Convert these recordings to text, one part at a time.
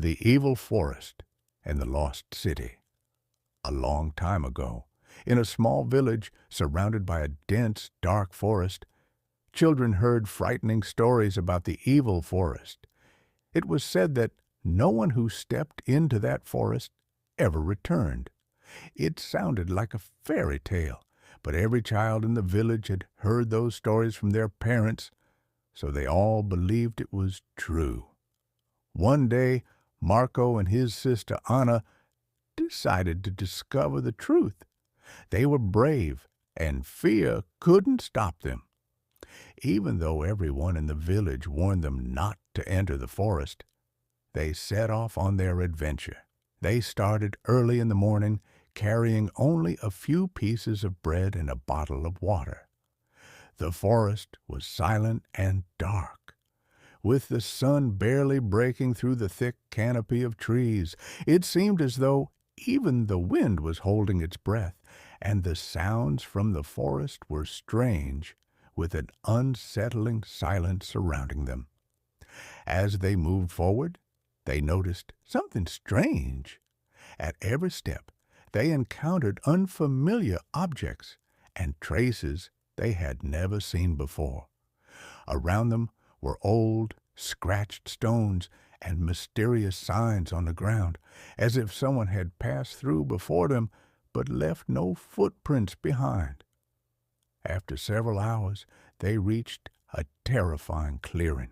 The Evil Forest and the Lost City. A long time ago, in a small village surrounded by a dense, dark forest, children heard frightening stories about the evil forest. It was said that no one who stepped into that forest ever returned. It sounded like a fairy tale, but every child in the village had heard those stories from their parents, so they all believed it was true. One day, Marco and his sister Anna decided to discover the truth. They were brave, and fear couldn't stop them. Even though everyone in the village warned them not to enter the forest, they set off on their adventure. They started early in the morning, carrying only a few pieces of bread and a bottle of water. The forest was silent and dark, with the sun barely breaking through the thick canopy of trees. It seemed as though even the wind was holding its breath, and the sounds from the forest were strange, with an unsettling silence surrounding them. As they moved forward, they noticed something strange. At every step, they encountered unfamiliar objects and traces they had never seen before. Around them were old, scratched stones and mysterious signs on the ground, as if someone had passed through before them but left no footprints behind. After several hours, they reached a terrifying clearing.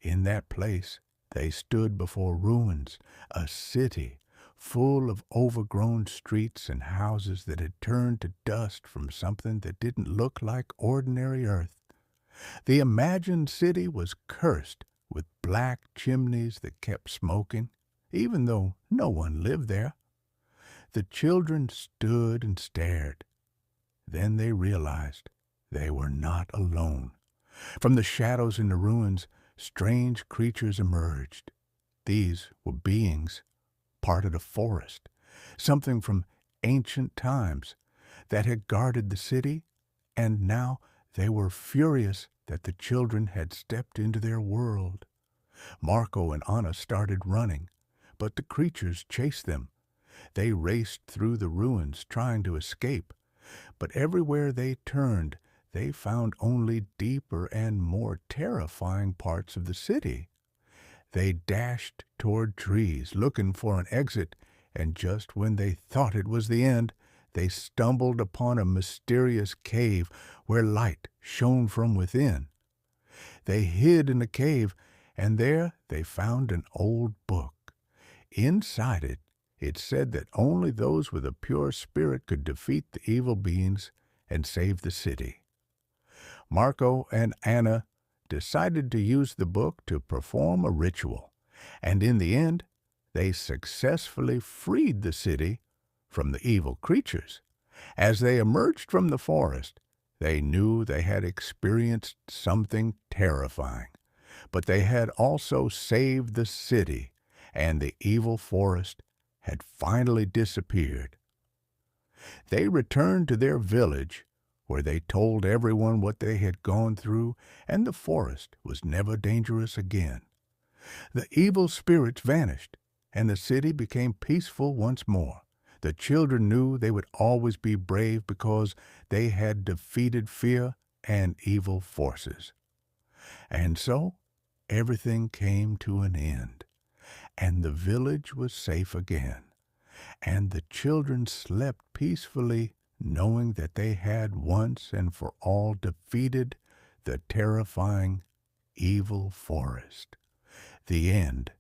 In that place, they stood before ruins, a city full of overgrown streets and houses that had turned to dust from something that didn't look like ordinary earth. The imagined city was cursed with black chimneys that kept smoking, even though no one lived there. The children stood and stared. Then they realized they were not alone. From the shadows in the ruins, strange creatures emerged. These were beings, part of the forest, something from ancient times that had guarded the city, and now they were furious that the children had stepped into their world. Marco and Anna started running, but the creatures chased them. They raced through the ruins trying to escape, but everywhere they turned, they found only deeper and more terrifying parts of the city. They dashed toward trees, looking for an exit, and just when they thought it was the end, they stumbled upon a mysterious cave where light shone from within. They hid in the cave, and there they found an old book. Inside it, it said that only those with a pure spirit could defeat the evil beings and save the city. Marco and Anna decided to use the book to perform a ritual, and in the end, they successfully freed the city from the evil creatures. As they emerged from the forest, they knew they had experienced something terrifying, but they had also saved the city, and the evil forest had finally disappeared. They returned to their village, where they told everyone what they had gone through, and the forest was never dangerous again. The evil spirits vanished, and the city became peaceful once more. The children knew they would always be brave because they had defeated fear and evil forces. And so, everything came to an end, and the village was safe again, and the children slept peacefully, knowing that they had once and for all defeated the terrifying evil forest. The end.